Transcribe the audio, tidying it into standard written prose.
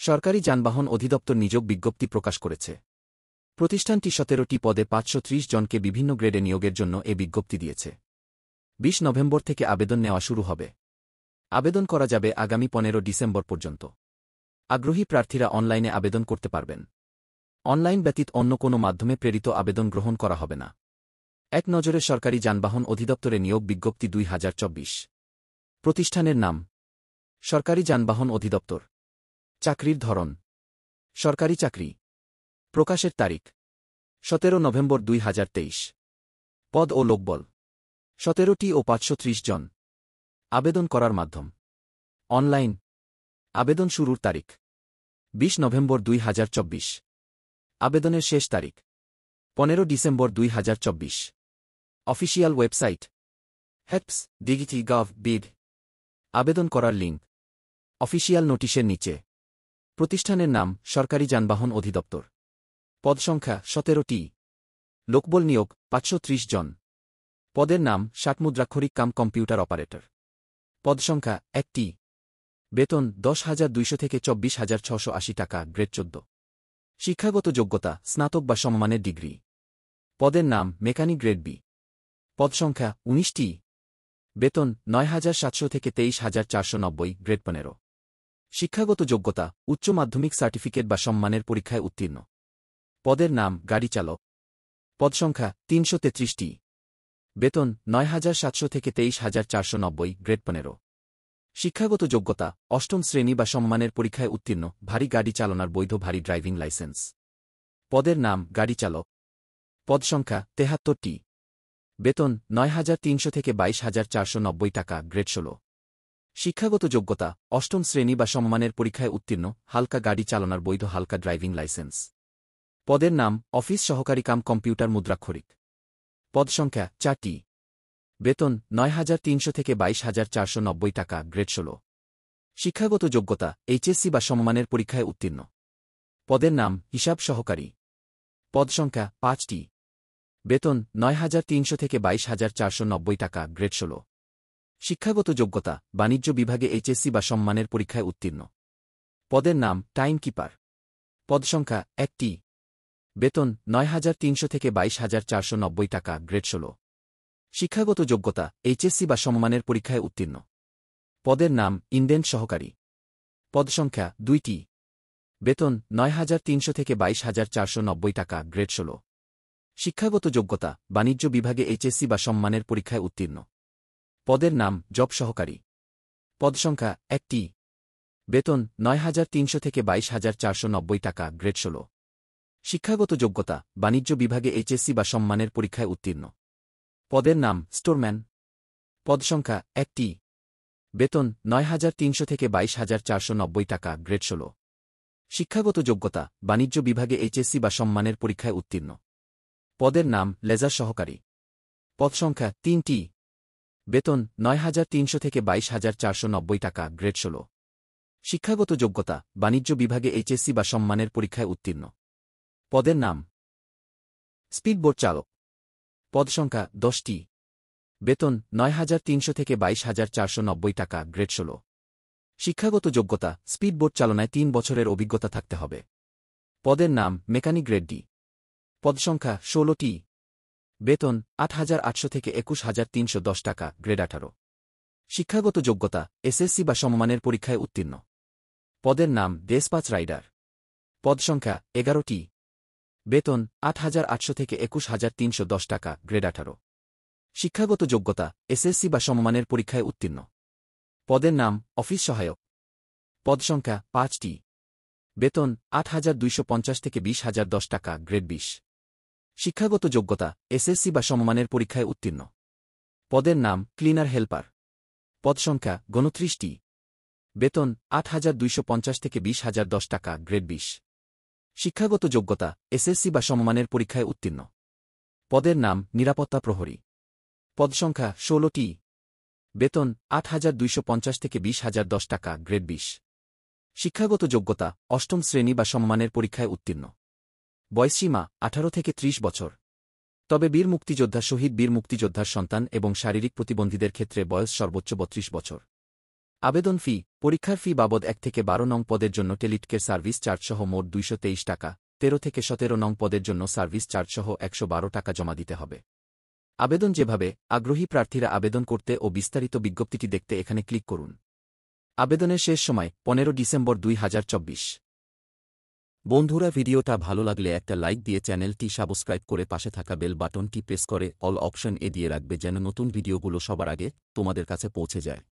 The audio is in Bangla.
সরকারি যানবাহন অধিদপ্তর নিয়োগ বিজ্ঞপ্তি প্রকাশ করেছে। প্রতিষ্ঠানটি 17টি পদে 530 জনকে বিভিন্ন গ্রেডে নিয়োগের জন্য এ বিজ্ঞপ্তি দিয়েছে। 20 নভেম্বর থেকে আবেদন নেওয়া শুরু হবে। আবেদন করা যাবে আগামী 15 ডিসেম্বর পর্যন্ত। আগ্রহী প্রার্থীরা অনলাইনে আবেদন করতে পারবেন। অনলাইন ব্যতীত অন্য কোনো মাধ্যমে প্রেরিত আবেদন গ্রহণ করা হবে না। এক নজরে সরকারি যানবাহন অধিদপ্তরে নিয়োগ বিজ্ঞপ্তি 2024। প্রতিষ্ঠানের নাম সরকারি যানবাহন অধিদপ্তর। চাকরির ধরন সরকারি চাকরি। প্রকাশের তারিখ 17 নভেম্বর 2023। পদ ও লোকবল 17টি ও 530 জন। আবেদন করার মাধ্যম অনলাইন। আবেদন শুরুর তারিখ 20 নভেম্বর 2024। আবেদনের শেষ তারিখ 15 ডিসেম্বর 2024। Official website heps.digiti.gov.bd। আবেদন করার লিঙ্ক অফিসিয়াল নোটিশের নিচে। প্রতিষ্ঠানের নাম সরকারি যানবাহন অধিদপ্তর। পদ সংখ্যা 17টি। লোকবল নিয়োগ 530 জন। পদের নাম 60 মুদ্রাক্ষরিক কম্পিউটার অপারেটর। পদ সংখ্যা 1টি। বেতন 10,200 থেকে 24,680 টাকা, গ্রেড 14। শিক্ষাগত যোগ্যতা স্নাতক বা সমমানের ডিগ্রি। পদের নাম মেকানিক, গ্রেড বি। পদ সংখ্যা 19টি। বেতন 9,700 থেকে 23,490, গ্রেড 15। শিক্ষাগত যোগ্যতা উচ্চ মাধ্যমিক সার্টিফিকেট বা সম্মানের পরীক্ষায় উত্তীর্ণ। পদের নাম গাড়ি চালক। পদ সংখ্যা 333টি। বেতন 9,700 থেকে 23,490, গ্রেড 15। শিক্ষাগত যোগ্যতা অষ্টম শ্রেণী বা সম্মানের পরীক্ষায় উত্তীর্ণ, ভারী গাড়ি চালানোর বৈধ ভারী ড্রাইভিং লাইসেন্স। পদের নাম গাড়ি চালক। পদ সংখ্যা 73টি। বেতন 9,300 থেকে 22,490 টাকা, গ্রেড 16। শিক্ষাগত যোগ্যতা অষ্টম শ্রেণী বা সমমানের পরীক্ষায় উত্তীর্ণ, হালকা গাড়ি চালানোর বৈধ হালকা ড্রাইভিং লাইসেন্স। পদের নাম অফিস সহকারী কম্পিউটার মুদ্রাক্ষরিক। পদ সংখ্যা 4টি। বেতন 9,300 থেকে 22,490 টাকা, গ্রেড 16। শিক্ষাগত যোগ্যতা এইচএসসি বা সমমানের পরীক্ষায় উত্তীর্ণ। পদের নাম হিসাব সহকারী। পদ সংখ্যা 5টি। বেতন 9,300 থেকে 22,490 টাকা, গ্রেড 16। শিক্ষাগত যোগ্যতা বাণিজ্য বিভাগে এইচএসসি বা সম্মানের পরীক্ষায় উত্তীর্ণ। পদের নাম টাইম কিপার। পদ সংখ্যা 1টি। বেতন 9,300 থেকে 22,490 টাকা, গ্রেড 16। শিক্ষাগত যোগ্যতা এইচএসসি বা সমমানের পরীক্ষায় উত্তীর্ণ। পদের নাম ইন্ডেন্ট সহকারী। পদ সংখ্যা 2টি। বেতন 9,300 থেকে 22,490 টাকা, গ্রেড 16। শিক্ষাগত যোগ্যতা বাণিজ্য বিভাগে এইচএসসি বা সম্মানের পরীক্ষায় উত্তীর্ণ। পদের নাম জব সহকারী। পদ সংখ্যা 1টি। বেতন 9,300 থেকে 22,490 টাকা, গ্রেড 16। শিক্ষাগত যোগ্যতা বাণিজ্য বিভাগে এইচএসসি বা সম্মানের পরীক্ষায় উত্তীর্ণ। পদের নাম স্টোরম্যান। পদ সংখ্যা 1টি। বেতন 9,300 থেকে 22,490 টাকা, গ্রেড 16। শিক্ষাগত যোগ্যতা বাণিজ্য বিভাগে এইচএসসি বা সম্মানের পরীক্ষায় উত্তীর্ণ। পদের নাম লেজার সহকারী। পদ সংখ্যা 3টি। বেতন 9,300 থেকে 22,490 টাকা, গ্রেড 16। শিক্ষাগত যোগ্যতা বাণিজ্য বিভাগে এইচএসসি বা সম্মানের পরীক্ষায় উত্তীর্ণ। পদের নাম স্পিডবোট চালক। পদ সংখ্যা 10টি। বেতন 9,300 থেকে 22,490 টাকা, গ্রেড 16। শিক্ষাগত যোগ্যতা স্পিডবোট চালনায় 3 বছরের অভিজ্ঞতা থাকতে হবে। পদের নাম মেকানিক, গ্রেড ডি। পদ সংখ্যা 16টি। বেতন 8,800 থেকে 21,310 টাকা, গ্রেড 18। শিক্ষাগত যোগ্যতা এসএসসি বা সমমানের পরীক্ষায় উত্তীর্ণ। পদের নাম ডেসপাচ রাইডার। পদ সংখ্যা 11টি। বেতন 8,800 থেকে 21,310 টাকা, গ্রেড 18। শিক্ষাগত যোগ্যতা এসএসসি বা সমমানের পরীক্ষায় উত্তীর্ণ। পদের নাম অফিস সহায়ক। পদ সংখ্যা 5টি। বেতন 8,250 থেকে 20,010 টাকা, গ্রেড 20। শিক্ষাগত যোগ্যতা এসএসসি বা সমমানের পরীক্ষায় উত্তীর্ণ। পদের নাম ক্লিনার হেল্পার। পদ সংখ্যা 29টি। বেতন 8,250 থেকে 20,010 টাকা, গ্রেড 20। শিক্ষাগত যোগ্যতা এসএসসি বা সমমানের পরীক্ষায় উত্তীর্ণ। পদের নাম নিরাপত্তা প্রহরী। পদ সংখ্যা 16টি। বেতন 8,250 থেকে 20,010 টাকা, গ্রেড 20। শিক্ষাগত যোগ্যতা অষ্টম শ্রেণী বা সম্মানের পরীক্ষায় উত্তীর্ণ। বয়সসীমা 18 থেকে 30 বছর। তবে বীর মুক্তিযোদ্ধা, শহীদ বীর মুক্তিযোদ্ধার সন্তান এবং শারীরিক প্রতিবন্ধীদের ক্ষেত্রে বয়স সর্বোচ্চ 32 বছর। আবেদন ফি পরীক্ষার ফি বাবদ 1 থেকে 12 নং পদের জন্য টেলিটকের সার্ভিস চার্জসহ মোট 223 টাকা, 13 থেকে 17 নং পদের জন্য সার্ভিস চার্জসহ 112 টাকা জমা দিতে হবে। আবেদন যেভাবে আগ্রহী প্রার্থীরা আবেদন করতে ও বিস্তারিত বিজ্ঞপ্তিটি দেখতে এখানে ক্লিক করুন। আবেদনের শেষ সময় 15 ডিসেম্বর 2024। বন্ধুরা, ভিডিওটা ভালো লাগলে একটা লাইক দিয়ে চ্যানেলটি সাবস্ক্রাইব করে পাশে থাকা বেল বাটনটি প্রেস করে অল অপশন দিয়ে রাখবে যেন নতুন ভিডিওগুলো সবার আগে তোমাদের কাছে পৌঁছে যায়।